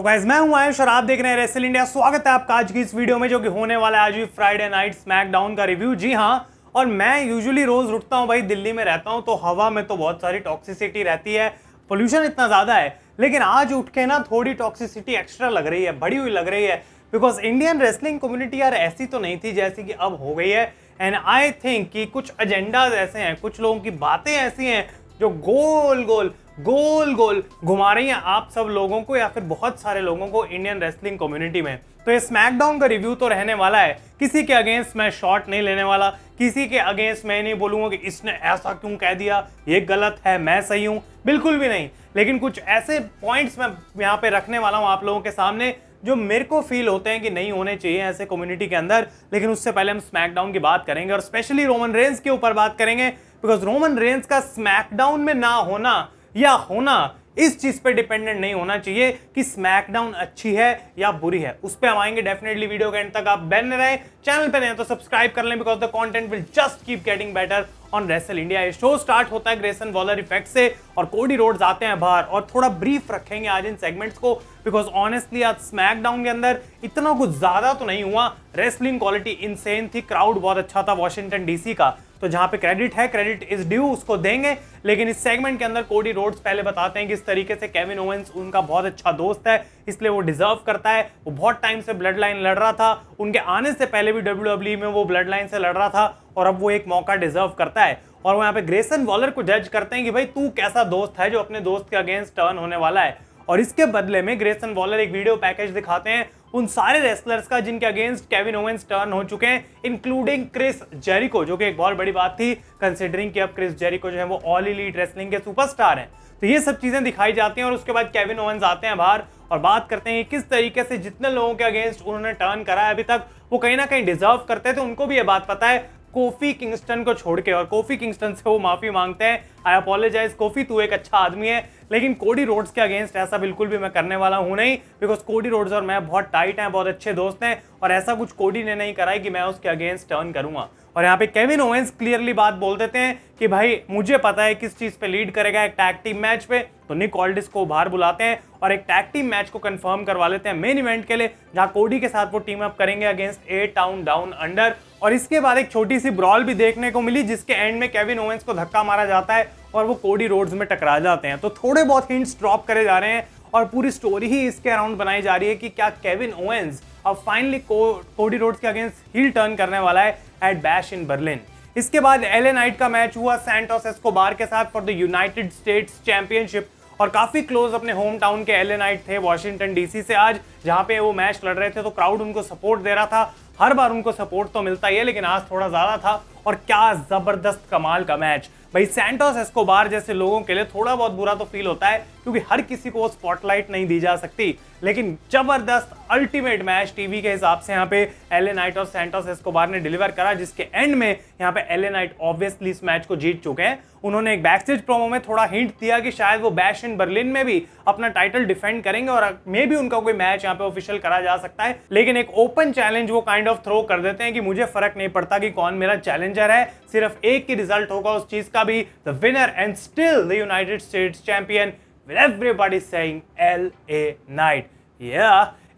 तो गाइस मैं हूं आयुष और आप देख रहे हैं रेसल इंडिया। स्वागत है आपका आज की इस वीडियो में जो कि होने वाला है आज भी फ्राइडे नाइट स्मैकडाउन का रिव्यू। जी हां, और मैं यूजुअली रोज उठता हूं भाई, दिल्ली में रहता हूं तो हवा में तो बहुत सारी टॉक्सिसिटी रहती है, पोल्यूशन इतना ज्यादा है। लेकिन आज उठ के ना थोड़ी टॉक्सिसिटी एक्स्ट्रा लग रही है, बढ़ी हुई लग रही है, बिकॉज इंडियन रेसलिंग कम्युनिटी यार ऐसी तो नहीं थी जैसी कि अब हो गई है। एंड आई थिंक कि कुछ एजेंडाज ऐसे हैं, कुछ लोगों की बातें ऐसी हैं जो गोल गोल गोल गोल घुमा रही हैं आप सब लोगों को या फिर बहुत सारे लोगों को इंडियन रेसलिंग कम्युनिटी में। तो ये स्मैकडाउन का रिव्यू तो रहने वाला है, किसी के अगेंस्ट मैं शॉट नहीं लेने वाला, किसी के अगेंस्ट मैं नहीं बोलूंगा कि इसने ऐसा क्यों कह दिया, ये गलत है, मैं सही हूं, बिल्कुल भी नहीं। लेकिन कुछ ऐसे पॉइंट्स मैं यहाँ पे रखने वाला हूं आप लोगों के सामने जो मेरे को फील होते हैं कि नहीं होने चाहिए ऐसे कम्युनिटी के अंदर। लेकिन उससे पहले हम स्मैकडाउन की बात करेंगे और स्पेशली रोमन रेंस के ऊपर बात करेंगे, बिकॉज रोमन रेंस का स्मैकडाउन में ना होना या होना इस चीज पे डिपेंडेंट नहीं होना चाहिए कि स्मैकडाउन अच्छी है या बुरी है। उस पे हम आएंगे डेफिनेटली। वीडियो के एंड तक आप बने रहे, चैनल पे नए तो सब्सक्राइब कर लें, because the content will just keep getting better on wrestle India. ये शो स्टार्ट होता है ग्रेसन वॉलर इफेक्ट से और कोडी रोड्स आते हैं बाहर, और थोड़ा ब्रीफ रखेंगे आज इन सेगमेंट्स को, बिकॉज ऑनेस्टली आज स्मैकडाउन के अंदर इतना कुछ ज्यादा तो नहीं हुआ। रेसलिंग क्वालिटी इनसेन थी, क्राउड बहुत अच्छा था वॉशिंगटन डीसी का, तो जहां पे क्रेडिट है, क्रेडिट इज ड्यू, उसको देंगे। लेकिन इस सेगमेंट के अंदर कोडी रोड्स पहले बताते हैं कि इस तरीके से केविन ओवेंस उनका बहुत अच्छा दोस्त है, इसलिए वो डिजर्व करता है। वो बहुत टाइम से ब्लड लाइन लड़ रहा था, उनके आने से पहले भी WWE में वो ब्लड लाइन से लड़ रहा था और अब वो एक मौका डिजर्व करता है। और वो यहाँ पे ग्रेसन वॉलर को जज करते हैं कि भाई तू कैसा दोस्त है जो अपने दोस्त के अगेंस्ट टर्न होने वाला है। और इसके बदले में ग्रेसन वॉलर एक वीडियो पैकेज दिखाते हैं उन सारे रेसलर्स का जिनके अगेंस्ट केविन ओवेंस टर्न हो चुके हैं, इंक्लूडिंग क्रिस जेरिको, जो कि एक बहुत बड़ी बात थी कंसीडरिंग कि अब क्रिस जेरिको जो है वो ऑल एलीट रेसलिंग के सुपरस्टार हैं। तो ये सब चीजें दिखाई जाती हैं और उसके बाद केविन ओवेंस आते हैं बाहर और बात करते हैं किस तरीके से जितने लोगों के अगेंस्ट उन्होंने टर्न करा है अभी तक वो कहीं ना कहीं डिजर्व करते थे। उनको भी ये बात पता है कोफी किंगस्टन को छोड़ के, और कोफी किंगस्टन से वो माफी मांगते हैं, आई अपोलोजाइज कोफी, तू एक अच्छा आदमी है। लेकिन कोडी रोड्स के अगेंस्ट ऐसा बिल्कुल भी मैं करने वाला हूं नहीं, बिकॉज कोडी रोड्स और मैं बहुत टाइट हैं, बहुत अच्छे दोस्त हैं, और ऐसा कुछ कोडी ने नहीं करा है कि मैं उसके अगेंस्ट टर्न करूंगा। और यहाँ पे केविन ओवेंस क्लियरली बात बोल देते हैं कि भाई मुझे पता है किस चीज पे लीड करेगा एक टैग टीम मैच पे। तो निक ऑल्डिस को बाहर बुलाते हैं और एक टैग टीम मैच को कंफर्म करवा लेते हैं मेन इवेंट के लिए, जहां कोडी के साथ वो टीम अप करेंगे अगेंस्ट ए टाउन डाउन अंडर। और इसके बाद एक छोटी सी ब्रॉल भी देखने को मिली जिसके एंड में केविन ओवेंस को धक्का मारा जाता है और वो कोडी रोड्स में टकरा जाते हैं। तो थोड़े बहुत हिंट्स ड्रॉप करे जा रहे हैं और पूरी स्टोरी ही इसके अराउंड बनाई जा रही है कि क्या केविन ओवेंस अब फाइनली कोडी रोड्स के अगेंस्ट हील टर्न करने वाला है एट बैश इन बर्लिन। इसके बाद एलए नाइट का मैच हुआ सैंटोस एस्कोबार के साथ for the United states championship, और काफी क्लोज अपने होम टाउन के एलए नाइट थे वॉशिंगटन डीसी से आज, जहां पे वो मैच लड़ रहे थे। तो क्राउड उनको सपोर्ट दे रहा था, हर बार उनको सपोर्ट तो मिलता ही है लेकिन आज थोड़ा ज्यादा था। और क्या जबरदस्त कमाल का मैच भाई। सैंटोस एस्कोबार जैसे लोगों के लिए थोड़ा बहुत बुरा तो फील होता है क्योंकि हर किसी को स्पॉटलाइट नहीं दी जा सकती, लेकिन जबरदस्त अल्टीमेट मैच टीवी के हिसाब से यहाँ पे एलए नाइट और सैंटोस एस्कोबार ने डिलीवर करा, जिसके एंड में यहाँ पे एलए नाइट ऑब्वियसली इस मैच को जीत चुके हैं। उन्होंने एक बैकस्टेज प्रोमो में थोड़ा हिंट दिया कि शायद वो बैश इन बर्लिन में भी अपना टाइटल डिफेंड करेंगे और मे भी उनका कोई मैच यहाँ पे ऑफिशियल करा जा सकता है। लेकिन एक ओपन चैलेंज वो काइंड ऑफ थ्रो कर देते हैं कि मुझे फर्क नहीं पड़ता कि कौन मेरा चैलेंजर है, सिर्फ एक ही रिजल्ट होगा उस चीज का भी, the winner and still the United states champion with everybody saying LA night.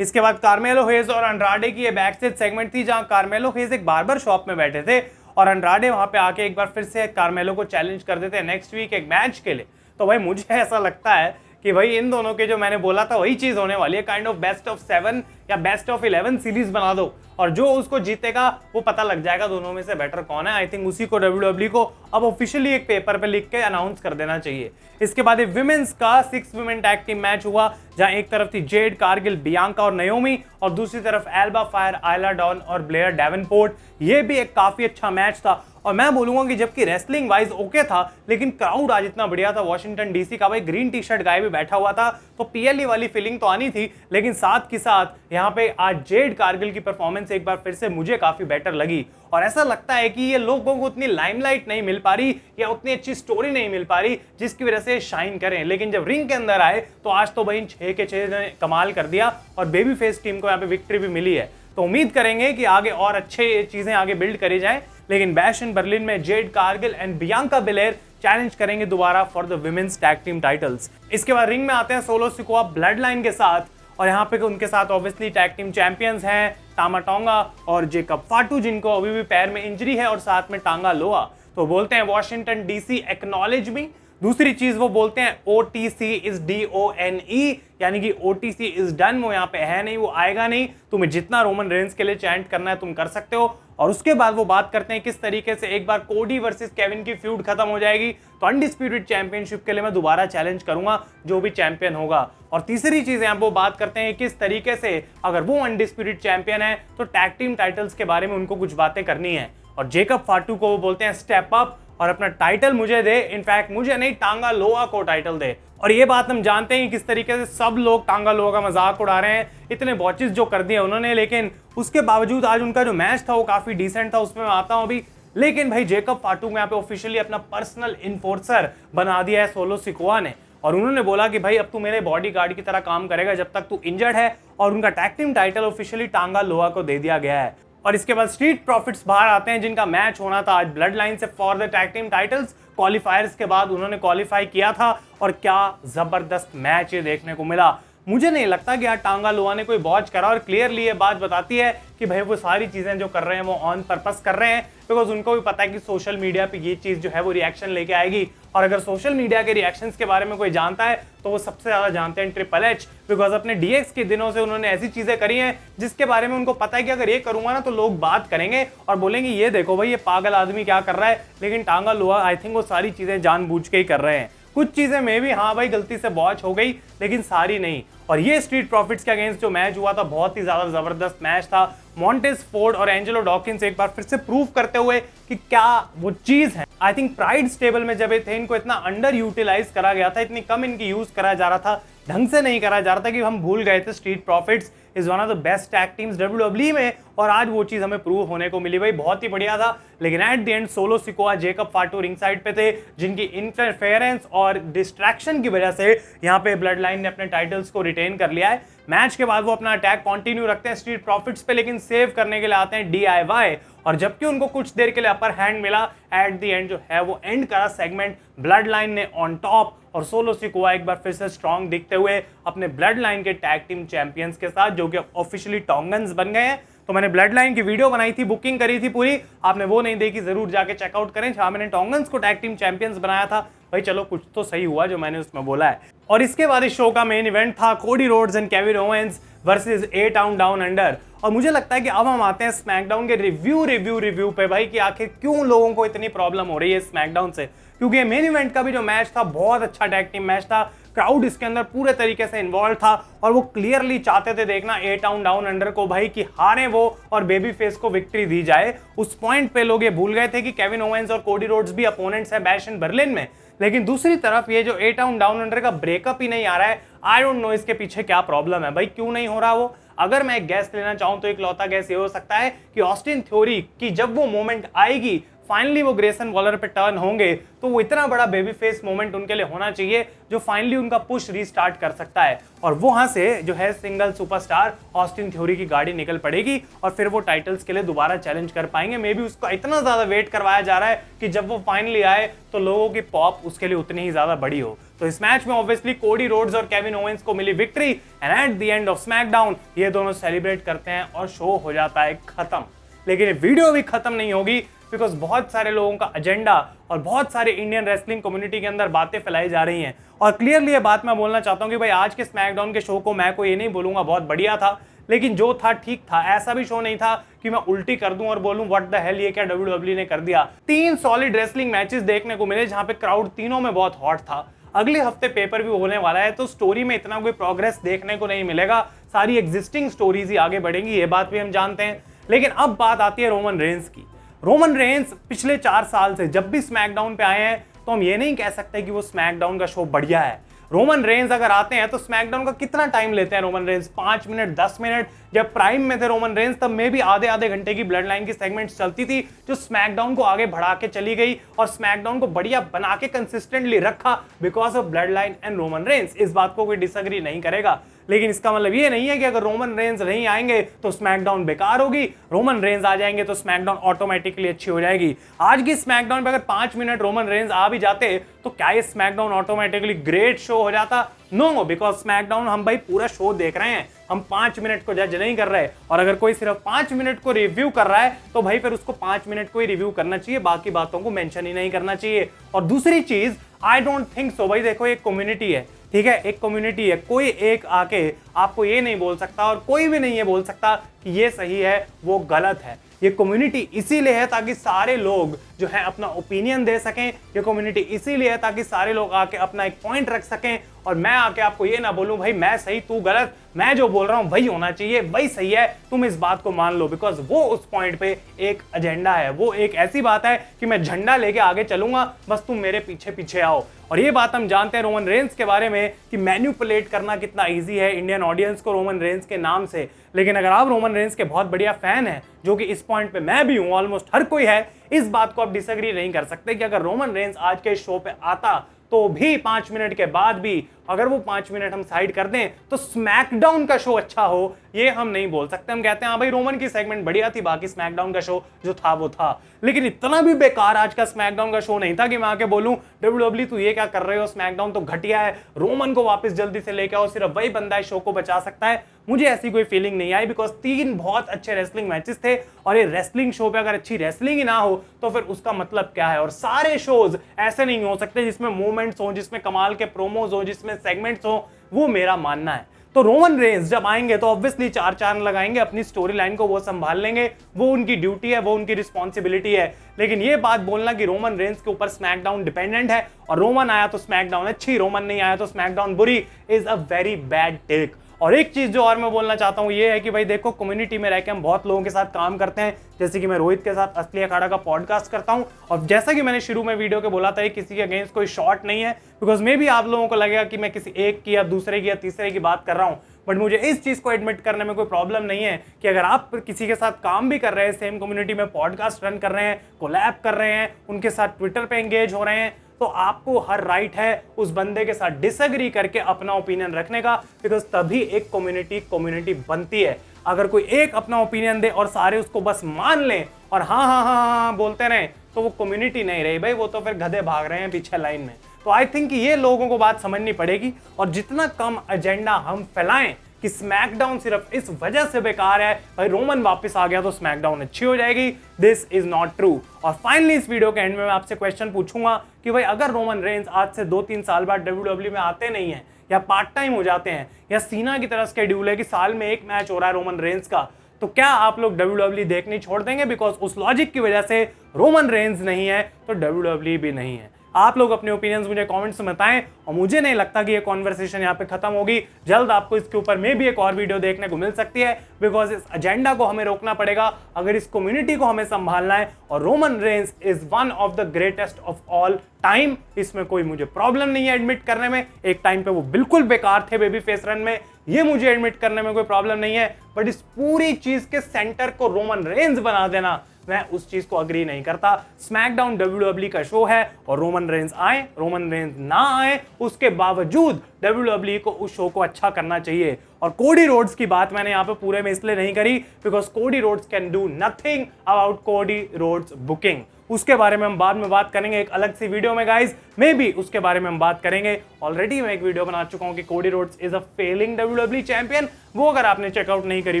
इसके बाद कार्मेलो हेज और अंड्राडे की ये बैकस्टेज सेगमेंट थी जहां कार्मेलो हेज एक बार्बर शॉप में बैठे थे और अंड्राडे वहां पे आके एक बार फिर से कार्मेलो को चैलेंज कर देते हैं नेक्स्ट वीक एक मैच के लिए। तो भाई मुझे ऐसा लगता है कि भाई इन दोनों के जो मैंने बोला था वही चीज होने वाली है, काइंड ऑफ बेस्ट ऑफ 7 या बेस्ट ऑफ 11 सीरीज बना दो और जो उसको जीतेगा वो पता लग जाएगा दोनों में से बेटर कौन है। आई थिंक उसी को WWE को अब ऑफिशियली एक पेपर पे लिख के अनाउंस कर देना चाहिए। इसके बाद विमेंस का 6 वुमेन टैग टीम मैच हुआ जहां एक तरफ थी जेड कारगिल बियांका और नयोमी और दूसरी तरफ एल्बा फायर आयला डॉन और ब्लेयर डेवनपोर्ट। ये भी एक काफी अच्छा मैच था और मैं बोलूंगा कि जबकि रेसलिंग वाइज ओके था लेकिन क्राउड आज इतना बढ़िया था वॉशिंगटन डीसी का। भाई ग्रीन टी शर्ट गाय भी बैठा हुआ था तो पीएलई वाली फीलिंग तो आनी थी, लेकिन साथ के साथ यहाँ पे आज जेड कारगिल की परफॉर्मेंस एक बार फिर से मुझे काफी बेटर लगी और ऐसा लगता है कि ये लोगों को उतनी लाइमलाइट नहीं मिल पा रही या उतनी अच्छी स्टोरी नहीं मिल पा रही जिसकी वजह से शाइन करें, लेकिन जब रिंग के अंदर आए तो आज तो भाई 6 के 6 ने कमाल कर दिया और बेबी फेस टीम को यहाँ पे विक्ट्री भी मिली है। तो उम्मीद करेंगे कि आगे और अच्छे चीजें आगे बिल्ड करी जाएं, लेकिन बैश इन बर्लिन में Jade Cargill and Bianca Belair challenge करेंगे दोबारा for the women's tag team titles. इसके बाद रिंग में आते हैं सोलो सिकोआ ब्लड लाइन के साथ और यहाँ पे उनके साथ ऑब्वियसली टैग टीम चैंपियंस हैं टामा टोंगा और जेकब फाटू, जिनको अभी भी पैर में इंजरी है, और साथ में टांगा लोआ। तो बोलते हैं वॉशिंगटन डीसी एक्नॉलेज मी। दूसरी चीज वो बोलते हैं OTC इज DONE, यानी कि OTC इज डन। वो यहाँ पे है नहीं, वो आएगा नहीं। तुम्हें जितना रोमन रेंस के लिए चैंट करना है तुम कर सकते हो। और उसके बाद वो बात करते हैं किस तरीके से एक बार कोडी वर्सेस केविन की फ्यूड खत्म हो जाएगी तो अनडिस्प्यूटेड चैंपियनशिप के लिए मैं दोबारा चैलेंज करूंगा जो भी चैंपियन होगा। और तीसरी चीज यहाँ वो बात करते हैं किस तरीके से अगर वो अनडिस्प्यूटेड चैंपियन है तो टैग टीम टाइटल्स के बारे में उनको कुछ बातें करनी है। और जेकब फाटू को वो बोलते हैं स्टेप अप और अपना टाइटल मुझे दे, इनफैक्ट मुझे नहीं, टांगा लोआ को टाइटल दे। और ये बात हम जानते हैं किस तरीके से सब लोग टांगा लोआ का मजाक उड़ा रहे हैं, इतने बॉचेस जो कर दिए उन्होंने, लेकिन उसके बावजूद आज उनका जो मैच था वो काफी डिसेंट था, उसमें मैं आता हूं अभी। लेकिन भाई जेकब फाटू को यहाँ पे ऑफिशियली अपना पर्सनल इन्फोर्सर बना दिया है सोलो सिकोआ ने, और उन्होंने बोला कि भाई अब तू मेरे बॉडी गार्ड की तरह काम करेगा जब तक तू इंजर्ड है, और उनका टैग टीम टाइटल ऑफिशियली टांगा लोआ को दे दिया गया है। और इसके बाद स्ट्रीट प्रॉफिट्स बाहर आते हैं जिनका मैच होना था आज ब्लड लाइन से for the tag team titles. क्वालिफायर्स के बाद उन्होंने क्वालिफाई किया था और क्या जबरदस्त मैच ये देखने को मिला। मुझे नहीं लगता कि यार टांगा लोआ ने कोई बॉच करा, और क्लियरली ये बात बताती है कि भाई वो सारी चीजें जो कर रहे हैं वो ऑन पर्पस कर रहे हैं, बिकॉज उनको भी पता है कि सोशल मीडिया पे ये चीज जो है वो रिएक्शन लेके आएगी। और अगर सोशल मीडिया के रिएक्शंस के बारे में कोई जानता है तो वो सबसे ज्यादा जानते हैं ट्रिपल एच, बिकॉज अपने DX के दिनों से उन्होंने ऐसी चीजें करी हैं जिसके बारे में उनको पता है कि अगर ये करूंगा ना तो लोग बात करेंगे और बोलेंगे ये देखो भाई ये पागल आदमी क्या कर रहा है। लेकिन टांगा लोआ आई थिंक वो सारी चीजें जानबूझ के ही कर रहे हैं। कुछ चीजें में भी हाँ भाई गलती से बॉच हो गई, लेकिन सारी नहीं। और ये स्ट्रीट प्रॉफिट्स के अगेंस्ट जो मैच हुआ था बहुत ही ज्यादा जबरदस्त मैच था। मॉन्टेज फोर्ड और एंजेलो डॉकिंस एक बार फिर से प्रूव करते हुए कि क्या वो चीज है। आई थिंक प्राइड स्टेबल में जब ये थे इनको इतना अंडर यूटिलाइज करा गया था, इतनी कम इनकी यूज करा जा रहा था, ढंग से नहीं करा जा रहा था कि हम भूल गए थे street profits is one of the best tag teams WWE में, और आज वो चीज हमें प्रूव होने को मिली। भाई बहुत ही बढ़िया था। लेकिन eight the and solo Sikoa Jacob फाटू ring side पे थे, जिनकी इंटरफेरेंस और डिस्ट्रैक्शन की वजह से यहाँ पे ब्लड लाइन ने अपने टाइटल्स को रिटेन कर लिया है। मैच के बाद वो अपना अटैक कंटिन्यू रखते हैं स्ट्रीट प्रॉफिट्स पे, लेकिन सेव करने के लिए आते हैं DIY, और जबकि उनको कुछ देर के लिए अपर हैंड मिला, एट द एंड जो है वो एंड करा सेगमेंट ब्लड लाइन ने ऑन टॉप, और सोलो सिकोआ एक बार फिर से स्ट्रॉन्ग दिखते हुए अपने ब्लड लाइन के टैग टीम चैंपियंस के साथ, जो कि ऑफिशियली टोंगन्स बन गए हैं। तो मैंने ब्लड लाइन की वीडियो बनाई थी, बुकिंग करी थी पूरी, आपने वो नहीं देखी जरूर जाके चेकआउट करें। जहां मैंने टोंगन्स को टैग टीम चैंपियंस बनाया था। भाई चलो कुछ तो सही हुआ जो मैंने उसमें बोला है। और इसके बाद इस शो का मेन इवेंट था Cody Rhodes and Kevin Owens versus A town down under. और मुझे लगता है कि अब हम आते हैं स्मैकडाउन के रिव्यू पे भाई, कि आखिर क्यों लोगों को इतनी प्रॉब्लम हो रही है स्मैकडाउन से। क्योंकि मेन इवेंट का भी जो मैच था बहुत अच्छा टैग टीम मैच था, क्राउड इसके अंदर पूरे तरीके से इन्वॉल्व था, और वो क्लियरली चाहते थे देखना A टाउन डाउन अंडर को भाई कि हारे वो और बेबी फेस को विक्ट्री दी जाए। उस पॉइंट पे लोग ये भूल गए थे कि केविन ओवेंस और कोडी रोड्स भी अपोनेंट्स हैं बैश इन बर्लिन में। लेकिन दूसरी तरफ ये जो A टाउन डाउन अंडर का ब्रेकअप ही नहीं आ रहा है, आई डोंट नो इसके पीछे क्या प्रॉब्लम है भाई, क्यों नहीं हो रहा वो। अगर मैं एक गैस लेना चाहूं तो एक लौता गैस ये हो सकता है कि ऑस्टिन थ्योरी की जब वो मोमेंट आएगी, फाइनली वो ग्रेसन वॉलर पे टर्न होंगे, तो वो इतना बड़ा बेबी फेस मोमेंट उनके लिए होना चाहिए जो फाइनली उनका पुश रीस्टार्ट कर सकता है, और वहां से जो है सिंगल सुपरस्टार ऑस्टिन थ्योरी की गाड़ी निकल पड़ेगी, और फिर वो टाइटल्स के लिए दोबारा चैलेंज कर पाएंगे। मे बी उसका इतना ज्यादा वेट करवाया जा रहा है कि जब वो फाइनली आए तो लोगों की पॉप उसके लिए उतनी ही ज्यादा बड़ी हो। तो इस मैच में ऑब्वियसली कोडी रोड्स और केविन ओवेंस को मिली victory, and at the end of SmackDown ये दोनों सेलिब्रेट करते हैं और शो हो जाता है खत्म। लेकिन वीडियो भी खत्म नहीं होगी, बिकॉज बहुत सारे लोगों का एजेंडा और बहुत सारे इंडियन रेसलिंग कम्युनिटी के अंदर बातें फैलाई जा रही हैं। और क्लियरली ये बात मैं बोलना चाहता हूँ कि भाई आज के स्मैकडाउन के शो को मैं कोई ये नहीं बोलूंगा बहुत बढ़िया था, लेकिन जो था ठीक था। ऐसा भी शो नहीं था कि मैं उल्टी कर दूं और बोलूं व्हाट द हेल, ये क्या WWE ने कर दिया। 3 सॉलिड रेसलिंग मैचेस देखने को मिले जहां पे क्राउड तीनों में बहुत हॉट था। अगले हफ्ते पेपर भी होने वाला है, तो स्टोरी में इतना कोई प्रोग्रेस देखने को नहीं मिलेगा, सारी एग्जिस्टिंग स्टोरीज ही आगे बढ़ेंगी, ये बात भी हम जानते हैं। लेकिन अब बात आती है रोमन रेंस की। रोमन रेंस पिछले 4 साल से जब भी स्मैकडाउन पे आए हैं तो हम ये नहीं कह सकते कि वो स्मैकडाउन का शो बढ़िया है। रोमन रेंस अगर आते हैं तो स्मैकडाउन का कितना टाइम लेते हैं रोमन रेंस, 5 मिनट 10 मिनट। जब प्राइम में थे रोमन रेंस तब में भी आधे घंटे की ब्लड लाइन की सेगमेंट्स चलती थी, जो स्मैकडाउन को आगे बढ़ा के चली गई और स्मैकडाउन को बढ़िया बना के कंसिस्टेंटली रखा because of blood line and Roman Reigns. इस बात को कोई डिसएग्री नहीं करेगा। लेकिन इसका मतलब ये नहीं है कि अगर रोमन रेंज नहीं आएंगे तो स्मैकडाउन बेकार होगी, रोमन रेंज आ जाएंगे तो स्मैकडाउन ऑटोमेटिकली अच्छी हो जाएगी। आज की स्मैकडाउन पे अगर 5 मिनट रोमन रेंज आ भी जाते तो क्या ये स्मैकडाउन ऑटोमेटिकली ग्रेट शो हो जाता? नो, बिकॉज स्मैकडाउन हम भाई पूरा शो देख रहे हैं, हम 5 मिनट को जज नहीं कर रहे। और अगर कोई सिर्फ 5 मिनट को रिव्यू कर रहा है तो भाई फिर उसको 5 मिनट को ही रिव्यू करना चाहिए, बाकी बातों को मेंशन ही नहीं करना चाहिए। और दूसरी चीज, आई डोंट थिंक सो भाई, देखो एक कम्युनिटी है, ठीक है, एक कम्युनिटी है, कोई एक आके आपको ये नहीं बोल सकता और कोई भी नहीं ये बोल सकता कि ये सही है वो गलत है। ये कम्युनिटी इसीलिए है ताकि सारे लोग जो है अपना ओपिनियन दे सकें, ये कम्युनिटी इसीलिए है ताकि सारे लोग आके अपना एक पॉइंट रख सकें और मैं आके आपको ये ना बोलूं भाई मैं सही तू गलत, मैं जो बोल रहा हूं वही होना चाहिए, वही सही है, तुम इस बात को मान लो, बिकॉज वो उस पॉइंट पे एक एजेंडा है, वो एक ऐसी बात है कि मैं झंडा लेके आगे चलूंगा, बस तुम मेरे पीछे पीछे आओ। और ये बात हम जानते हैं रोमन रेंज के बारे में कि मैन्युपुलेट करना कितना ईजी है इंडियन ऑडियंस को रोमन रेंज के नाम से। लेकिन अगर आप रोमन रेंज के बहुत बढ़िया फैन हैं, जो कि इस पॉइंट पे मैं भी हूं, ऑलमोस्ट हर कोई है, इस बात को आप डिसएग्री नहीं कर सकते कि अगर रोमन रेंज आज के शो पे आता तो भी 5 मिनट के बाद भी अगर वो 5 मिनट हम साइड कर दें तो स्मैकडाउन का शो अच्छा हो, ये हम नहीं बोल सकते। हम कहते हैं हाँ भाई रोमन की सेगमेंट बढ़िया थी, बाकी स्मैकडाउन का शो जो था वो था। लेकिन इतना भी बेकार आज का स्मैकडाउन का शो नहीं था कि मैं आके बोलूं डब्ल्यूडब्ल्यू तू ये क्या कर रहे हो, स्मैकडाउन तो घटिया है, रोमन को वापस जल्दी से लेके आओ, सिर्फ वही बंदा है शो को बचा सकता है। मुझे ऐसी कोई फीलिंग नहीं आई, बिकॉज 3 बहुत अच्छे रेसलिंग मैचेस थे और ये रेसलिंग शो पे अगर अच्छी रेसलिंग ही ना हो तो फिर उसका मतलब क्या है। और सारे शोज ऐसे नहीं हो सकते जिसमें मूवमेंट्स हो, जिसमें कमाल के प्रोमोज हो, जिसमें सेगमेंट्स हो, वो मेरा मानना है। तो रोमन रेंज जब आएंगे तो ऑब्वियसली 4 चांद लगाएंगे, अपनी स्टोरी लाइन को वो संभाल लेंगे, वो उनकी ड्यूटी है, वो उनकी रिस्पॉन्सिबिलिटी है। लेकिन ये बात बोलना कि रोमन रेंज के ऊपर स्मैकडाउन डिपेंडेंट है और रोमन आया तो स्मैकडाउन अच्छी, रोमन नहीं आया तो स्मैकडाउन बुरी, is a very bad take. और एक चीज जो और मैं बोलना चाहता हूं ये है कि भाई देखो कम्युनिटी में रह के हम बहुत लोगों के साथ काम करते हैं, जैसे कि मैं रोहित के साथ असली अखाड़ा का पॉडकास्ट करता हूं। और जैसा कि मैंने शुरू में वीडियो के बोला था, किसी के अगेंस्ट कोई शॉट नहीं है, बिकॉज मे भी आप लोगों को लगेगा कि मैं किसी एक की या दूसरे की या तीसरे की बात कर रहा हूं, बट मुझे इस चीज को एडमिट करने में कोई प्रॉब्लम नहीं है कि अगर आप किसी के साथ काम भी कर रहे हैं, सेम कम्युनिटी में पॉडकास्ट रन कर रहे हैं, कोलैब कर रहे हैं, उनके साथ ट्विटर पे एंगेज हो रहे हैं, तो आपको हर राइट है उस बंदे के साथ डिसएग्री करके अपना ओपिनियन रखने का, बिकॉज तभी एक कम्युनिटी बनती है। अगर कोई एक अपना ओपिनियन दे और सारे उसको बस मान लें और हाँ हाँ हाँ हाँ बोलते रहें तो वो कम्युनिटी नहीं रही भाई, वो तो फिर गधे भाग रहे हैं पीछे लाइन में। तो आई थिंक ये लोगों को बात समझनी पड़ेगी और जितना कम एजेंडा हम फैलाएं कि स्मैकडाउन सिर्फ इस वजह से बेकार है भाई रोमन वापस आ गया तो स्मैकडाउन अच्छी हो जाएगी, दिस इज नॉट ट्रू। और फाइनली इस वीडियो के एंड में मैं आपसे क्वेश्चन पूछूंगा कि भाई अगर रोमन रेंज आज से 2-3 साल बाद डब्ल्यूडब्ल्यू में आते नहीं है या पार्ट टाइम हो जाते हैं या सीना की तरह स्केड्यूल है कि साल में 1 मैच हो रहा है रोमन रेंज का, तो क्या आप लोग डब्ल्यूडब्ल्यू देखनी छोड़ देंगे? बिकॉज उस लॉजिक की वजह से रोमन रेंज नहीं है तो डब्ल्यूडब्ल्यू भी नहीं है। आप लोग अपने ओपिनियंस मुझे कमेंट्स में बताएं और मुझे नहीं लगता कि ये कॉन्वर्सेशन यहाँ पे खत्म होगी। जल्द आपको इसके ऊपर में भी एक और वीडियो देखने को मिल सकती है, बिकॉज इस एजेंडा को हमें रोकना पड़ेगा अगर इस कम्युनिटी को हमें संभालना है। और Roman Reigns is one of the greatest of all time, इसमें कोई मुझे प्रॉब्लम नहीं है एडमिट करने में। एक टाइम पे वो बिल्कुल बेकार थे बेबी फेस रन में, ये मुझे एडमिट करने में कोई प्रॉब्लम नहीं है, बट इस पूरी चीज के सेंटर को रोमन रेंज बना देना, मैं उस चीज को अग्री नहीं करता। स्मैकडाउन डब्ल्यूडब्ल्यू का शो है और रोमन रेंज आए, रोमन रेंज ना आए, उसके बावजूद डब्ल्यूडब्ल्यू को उस शो को अच्छा करना चाहिए। और कोडी रोड्स की बात मैंने यहाँ पे पूरे में इसलिए नहीं करी because Cody Rhodes can do nothing about Cody Rhodes booking. उसके बारे में हम बाद में बात करेंगे एक अलग सी वीडियो में गाइस, मे बी उसके बारे में हम बात करेंगे। ऑलरेडी मैं एक वीडियो बना चुका हूं कि Cody Rhodes is a failing WWE champion, वो अगर आपने चेकआउट नहीं करी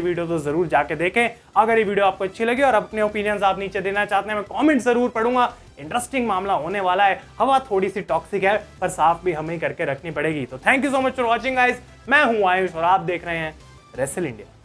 वीडियो तो जरूर जाके देखें। अगर ये वीडियो आपको अच्छी लगी और अपने ओपिनियंस आप नीचे देना चाहते हैं, मैं कमेंट जरूर पढ़ूंगा। इंटरेस्टिंग मामला होने वाला है, हवा थोड़ी सी टॉक्सिक है पर साफ भी हमें करके रखनी पड़ेगी। तो thank you so much for watching guys, मैं हूं आयुष और आप देख रहे हैं रेसल इंडिया।